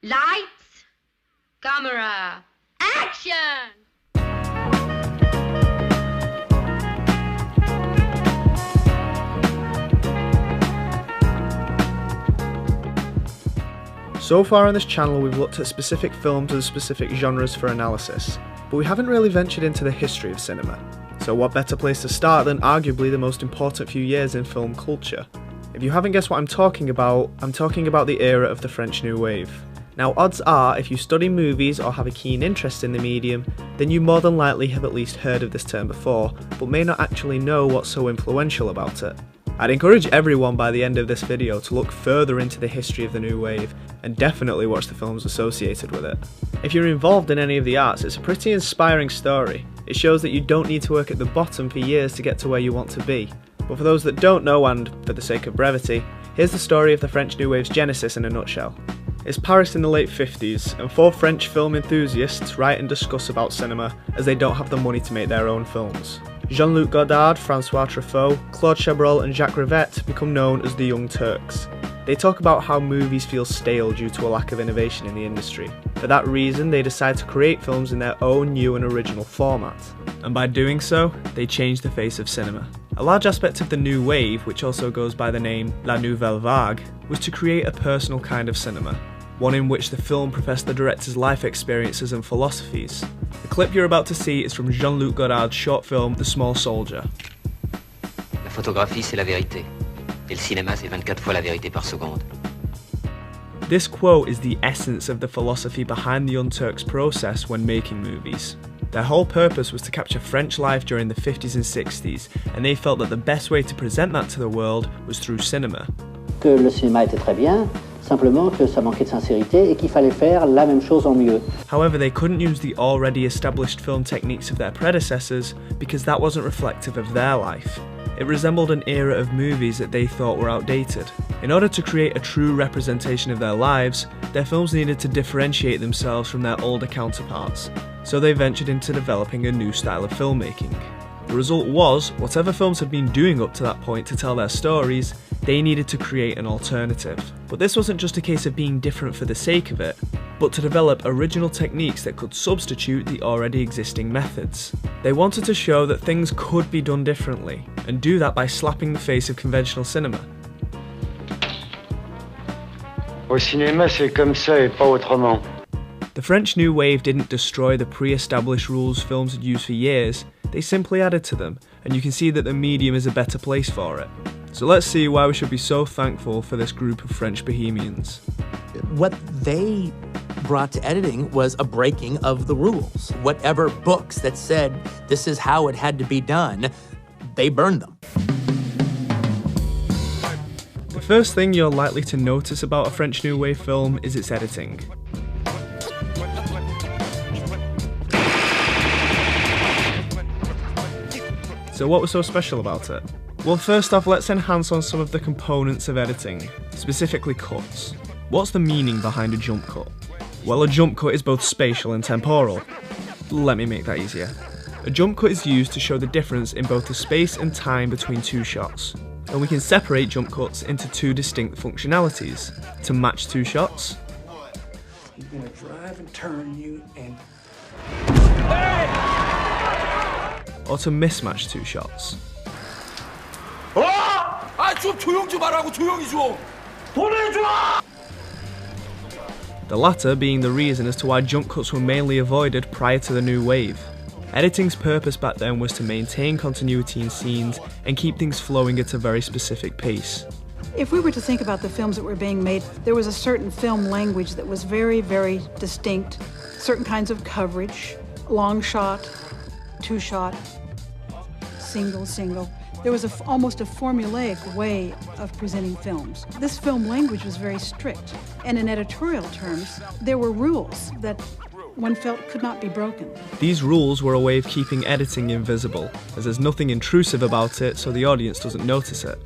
Lights, camera, action! So far on this channel we've looked at specific films and specific genres for analysis, but we haven't really ventured into the history of cinema. So what better place to start than arguably the most important few years in film culture? If you haven't guessed what I'm talking about the era of the French New Wave. Now odds are, if you study movies or have a keen interest in the medium, then you more than likely have at least heard of this term before, but may not actually know what's so influential about it. I'd encourage everyone by the end of this video to look further into the history of the New Wave, and definitely watch the films associated with it. If you're involved in any of the arts, it's a pretty inspiring story. It shows that you don't need to work at the bottom for years to get to where you want to be. But for those that don't know, and for the sake of brevity, here's the story of the French New Wave's genesis in a nutshell. It's Paris in the late 50s, and four French film enthusiasts write and discuss about cinema as they don't have the money to make their own films. Jean-Luc Godard, Francois Truffaut, Claude Chabrol and Jacques Rivette become known as the Young Turks. They talk about how movies feel stale due to a lack of innovation in the industry. For that reason, they decide to create films in their own new and original format. And by doing so, they change the face of cinema. A large aspect of the New Wave, which also goes by the name La Nouvelle Vague, was to create a personal kind of cinema. One in which the film professed the director's life experiences and philosophies. The clip you're about to see is from Jean-Luc Godard's short film The Small Soldier. La photographie, c'est la vérité. Et le cinéma, c'est 24 fois la vérité par seconde. This quote is the essence of the philosophy behind the Young Turks' process when making movies. Their whole purpose was to capture French life during the 50s and 60s, and they felt that the best way to present that to the world was through cinema. Que le cinéma était très bien, simplement que ça manquait de sincérité et qu'il fallait faire la même chose en mieux. However, they couldn't use the already established film techniques of their predecessors because that wasn't reflective of their life. It resembled an era of movies that they thought were outdated. In order to create a true representation of their lives, their films needed to differentiate themselves from their older counterparts, so they ventured into developing a new style of filmmaking. The result was, whatever films had been doing up to that point to tell their stories, they needed to create an alternative. But this wasn't just a case of being different for the sake of it, but to develop original techniques that could substitute the already existing methods. They wanted to show that things could be done differently, and do that by slapping the face of conventional cinema. Au cinéma, c'est comme ça et pas autrement. The French New Wave didn't destroy the pre-established rules films had used for years, they simply added to them, and you can see that the medium is a better place for it. So let's see why we should be so thankful for this group of French bohemians. What they brought to editing was a breaking of the rules. Whatever books that said this is how it had to be done, they burned them. The first thing you're likely to notice about a French New Wave film is its editing. So what was so special about it? Well, first off, let's enhance on some of the components of editing, specifically cuts. What's the meaning behind a jump cut? Well, a jump cut is both spatial and temporal. Let me make that easier. A jump cut is used to show the difference in both the space and time between two shots. And we can separate jump cuts into two distinct functionalities. To match two shots. He's gonna drive and turn you and... Or to mismatch two shots. The latter being the reason as to why jump cuts were mainly avoided prior to the New Wave. Editing's purpose back then was to maintain continuity in scenes and keep things flowing at a very specific pace. If we were to think about the films that were being made, there was a certain film language that was very, very distinct. Certain kinds of coverage, long shot, two shot, single. There was almost a formulaic way of presenting films. This film language was very strict, and in editorial terms, there were rules that one felt could not be broken. These rules were a way of keeping editing invisible, as there's nothing intrusive about it so the audience doesn't notice it.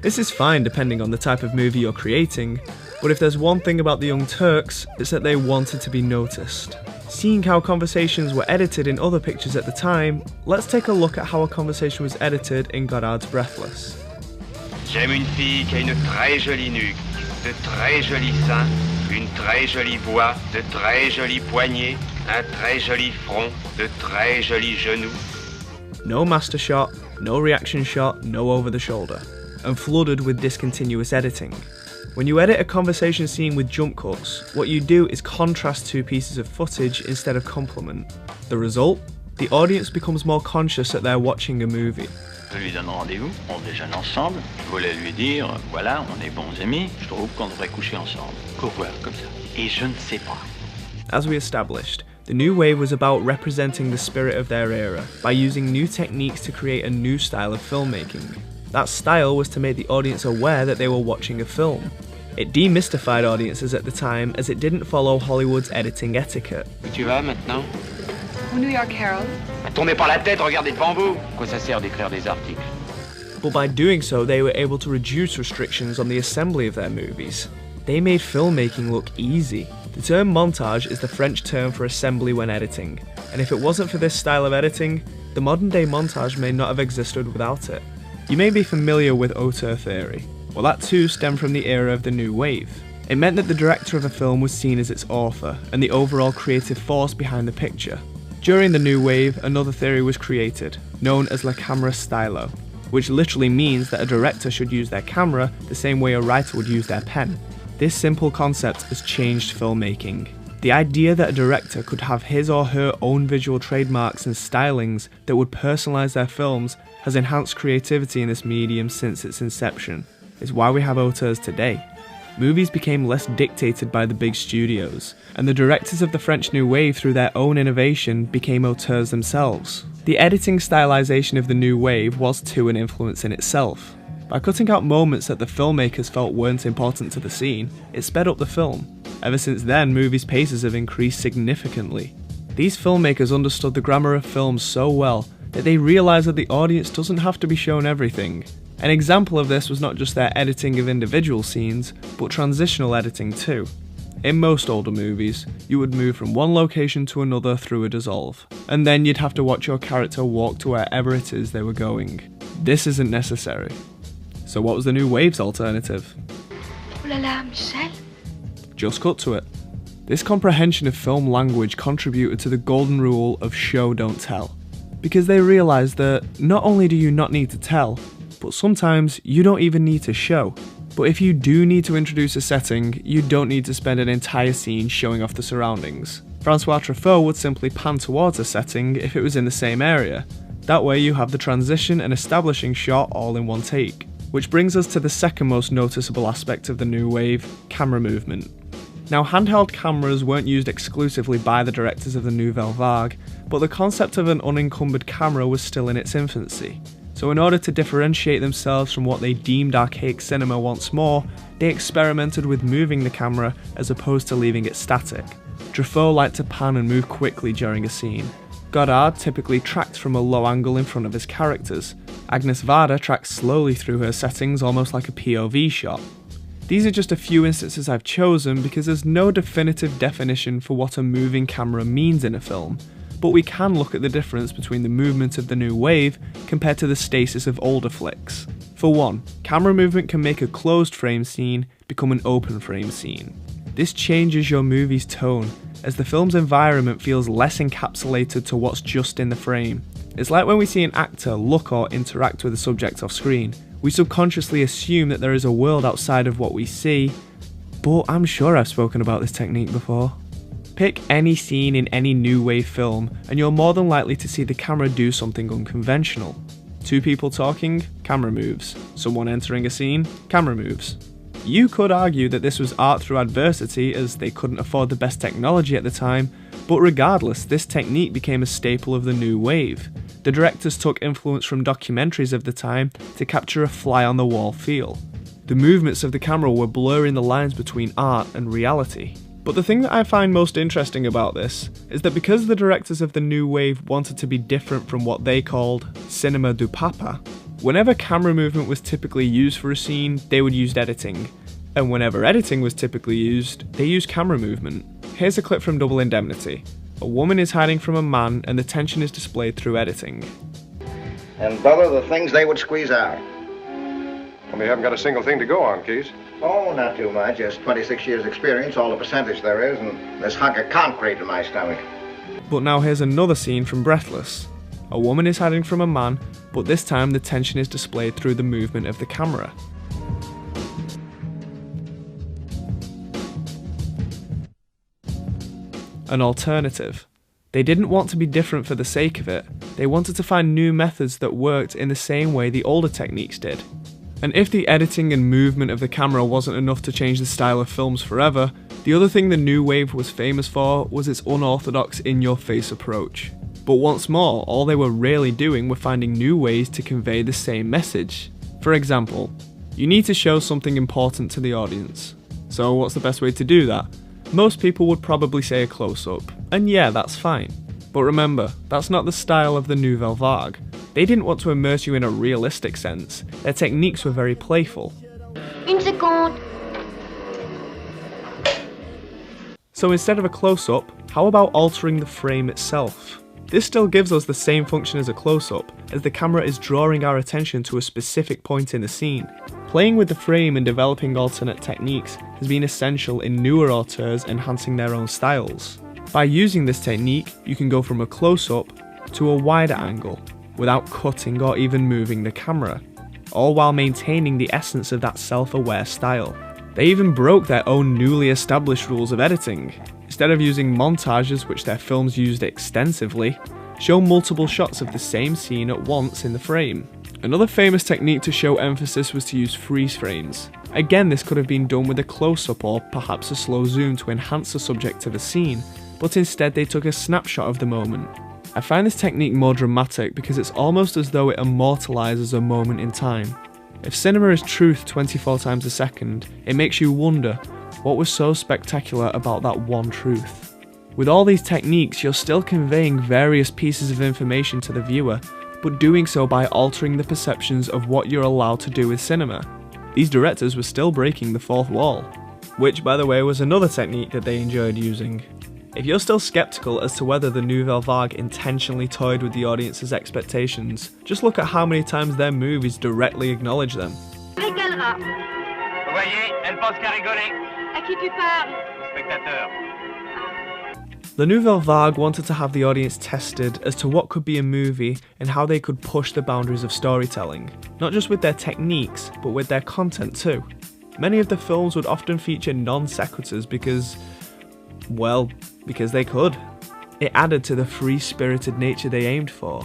This is fine depending on the type of movie you're creating, but if there's one thing about the Young Turks, it's that they wanted to be noticed. Seeing how conversations were edited in other pictures at the time, let's take a look at how a conversation was edited in Godard's Breathless. J'aime une fille qui a une très jolie nuque, de très jolis seins une très jolie voix, de très jolies poignets, un très joli front, de très jolis genoux. No master shot, no reaction shot, no over the shoulder, and flooded with discontinuous editing. When you edit a conversation scene with jump cuts, what you do is contrast two pieces of footage instead of complement. The result? The audience becomes more conscious that they're watching a movie. Je lui donne rendez-vous, on déjeune ensemble. Je voulais lui dire, voilà, on est bons amis, je trouve qu'on devrait coucher ensemble. Pourquoi, comme ça? Et je ne sais pas. As we established, the New Wave was about representing the spirit of their era by using new techniques to create a new style of filmmaking. That style was to make the audience aware that they were watching a film. It demystified audiences at the time as it didn't follow Hollywood's editing etiquette. Où tu vas maintenant? Au New York Herald. Tournez pas la tête, regardez devant vous. Quoi ça sert d'écrire des articles? But by doing so, they were able to reduce restrictions on the assembly of their movies. They made filmmaking look easy. The term montage is the French term for assembly when editing, and if it wasn't for this style of editing, the modern day montage may not have existed without it. You may be familiar with auteur theory. Well, that too stemmed from the era of the New Wave. It meant that the director of a film was seen as its author and the overall creative force behind the picture. During the New Wave, another theory was created, known as La Camera Stylo, which literally means that a director should use their camera the same way a writer would use their pen. This simple concept has changed filmmaking. The idea that a director could have his or her own visual trademarks and stylings that would personalise their films has enhanced creativity in this medium since its inception. It's why we have auteurs today. Movies became less dictated by the big studios, and the directors of the French New Wave through their own innovation became auteurs themselves. The editing stylization of the New Wave was too an influence in itself. By cutting out moments that the filmmakers felt weren't important to the scene, it sped up the film. Ever since then, movies' paces have increased significantly. These filmmakers understood the grammar of films so well that they realised that the audience doesn't have to be shown everything. An example of this was not just their editing of individual scenes, but transitional editing too. In most older movies, you would move from one location to another through a dissolve, and then you'd have to watch your character walk to wherever it is they were going. This isn't necessary. So what was the New Wave's alternative? Oh là là, Michel. Just cut to it. This comprehension of film language contributed to the golden rule of show don't tell, because they realised that not only do you not need to tell, but sometimes you don't even need to show. But if you do need to introduce a setting, you don't need to spend an entire scene showing off the surroundings. Francois Truffaut would simply pan towards a setting if it was in the same area. That way you have the transition and establishing shot all in one take. Which brings us to the second most noticeable aspect of the New Wave, camera movement. Now, handheld cameras weren't used exclusively by the directors of the Nouvelle Vague, but the concept of an unencumbered camera was still in its infancy. So in order to differentiate themselves from what they deemed archaic cinema once more, they experimented with moving the camera as opposed to leaving it static. Truffaut liked to pan and move quickly during a scene. Godard typically tracked from a low angle in front of his characters. Agnes Varda tracked slowly through her settings almost like a POV shot. These are just a few instances I've chosen because there's no definitive definition for what a moving camera means in a film, but we can look at the difference between the movement of the New Wave compared to the stasis of older flicks. For one, camera movement can make a closed frame scene become an open frame scene. This changes your movie's tone, as the film's environment feels less encapsulated to what's just in the frame. It's like when we see an actor look or interact with a subject off screen. We subconsciously assume that there is a world outside of what we see, but I'm sure I've spoken about this technique before. Pick any scene in any New Wave film and you're more than likely to see the camera do something unconventional. Two people talking, camera moves. Someone entering a scene, camera moves. You could argue that this was art through adversity as they couldn't afford the best technology at the time, but regardless, this technique became a staple of the New Wave. The directors took influence from documentaries of the time to capture a fly-on-the-wall feel. The movements of the camera were blurring the lines between art and reality. But the thing that I find most interesting about this is that because the directors of the New Wave wanted to be different from what they called cinema du papa, whenever camera movement was typically used for a scene, they would use editing. And whenever editing was typically used, they used camera movement. Here's a clip from Double Indemnity. A woman is hiding from a man and the tension is displayed through editing. And brother, the things they would squeeze out. And we haven't got a single thing to go on, Keys. Oh, not too much. Just 26 years experience, all the percentage there is, and this hunk of concrete in my stomach. But now here's another scene from Breathless. A woman is hiding from a man, but this time the tension is displayed through the movement of the camera. An alternative. They didn't want to be different for the sake of it. They wanted to find new methods that worked in the same way the older techniques did. And if the editing and movement of the camera wasn't enough to change the style of films forever, the other thing the New Wave was famous for was its unorthodox in-your-face approach. But once more, all they were really doing were finding new ways to convey the same message. For example, you need to show something important to the audience. So what's the best way to do that? Most people would probably say a close-up, and yeah, that's fine. But remember, that's not the style of the Nouvelle Vague. They didn't want to immerse you in a realistic sense. Their techniques were very playful. Une seconde. So instead of a close-up, how about altering the frame itself? This still gives us the same function as a close-up, as the camera is drawing our attention to a specific point in the scene. Playing with the frame and developing alternate techniques has been essential in newer auteurs enhancing their own styles. By using this technique, you can go from a close-up to a wider angle, without cutting or even moving the camera, all while maintaining the essence of that self-aware style. They even broke their own newly established rules of editing. Instead of using montages, which their films used extensively, show multiple shots of the same scene at once in the frame. Another famous technique to show emphasis was to use freeze frames. Again, this could have been done with a close-up or perhaps a slow zoom to enhance the subject to the scene, but instead they took a snapshot of the moment. I find this technique more dramatic because it's almost as though it immortalizes a moment in time. If cinema is truth 24 times a second, it makes you wonder, what was so spectacular about that one truth? With all these techniques, you're still conveying various pieces of information to the viewer, but doing so by altering the perceptions of what you're allowed to do with cinema. These directors were still breaking the fourth wall, which by the way was another technique that they enjoyed using. If you're still skeptical as to whether the Nouvelle Vague intentionally toyed with the audience's expectations, just look at how many times their movies directly acknowledge them. Régalera. Voyez, elle pense qu'à rigoler. À qui tu parles? Spectateur. The Nouvelle Vague wanted to have the audience tested as to what could be a movie and how they could push the boundaries of storytelling, not just with their techniques, but with their content too. Many of the films would often feature non-sequiturs because they could. It added to the free-spirited nature they aimed for.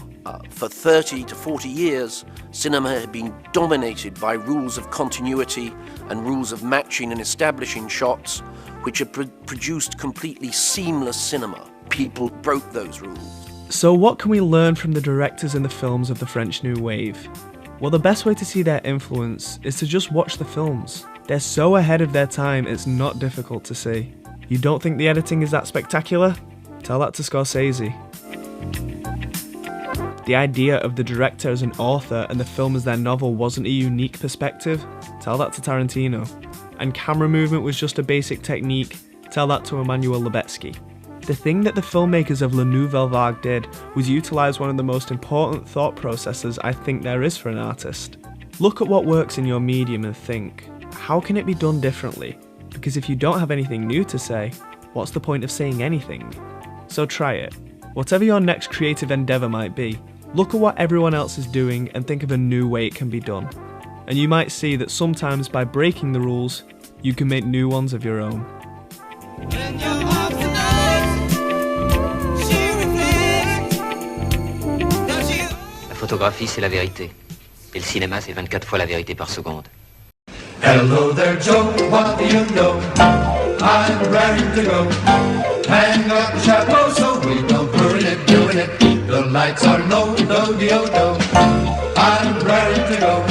For 30 to 40 years, cinema had been dominated by rules of continuity and rules of matching and establishing shots, which had produced completely seamless cinema. People broke those rules. So what can we learn from the directors in the films of the French New Wave? Well, the best way to see their influence is to just watch the films. They're so ahead of their time, it's not difficult to see. You don't think the editing is that spectacular? Tell that to Scorsese. The idea of the director as an author and the film as their novel wasn't a unique perspective? Tell that to Tarantino. And camera movement was just a basic technique? Tell that to Emmanuel Lubezki. The thing that the filmmakers of La Nouvelle Vague did was utilise one of the most important thought processes I think there is for an artist. Look at what works in your medium and think, how can it be done differently? Because if you don't have anything new to say, what's the point of saying anything? So try it. Whatever your next creative endeavour might be, look at what everyone else is doing and think of a new way it can be done. And you might see that sometimes by breaking the rules, you can make new ones of your own. La photographie, c'est la vérité. Et le cinéma, c'est 24 fois la vérité par seconde. Hello there, Joe, what do you know? I'm ready to go. Hang up the chapeau so we don't ruin it, doing it. The lights are low, do-de-o-do. I'm ready to go.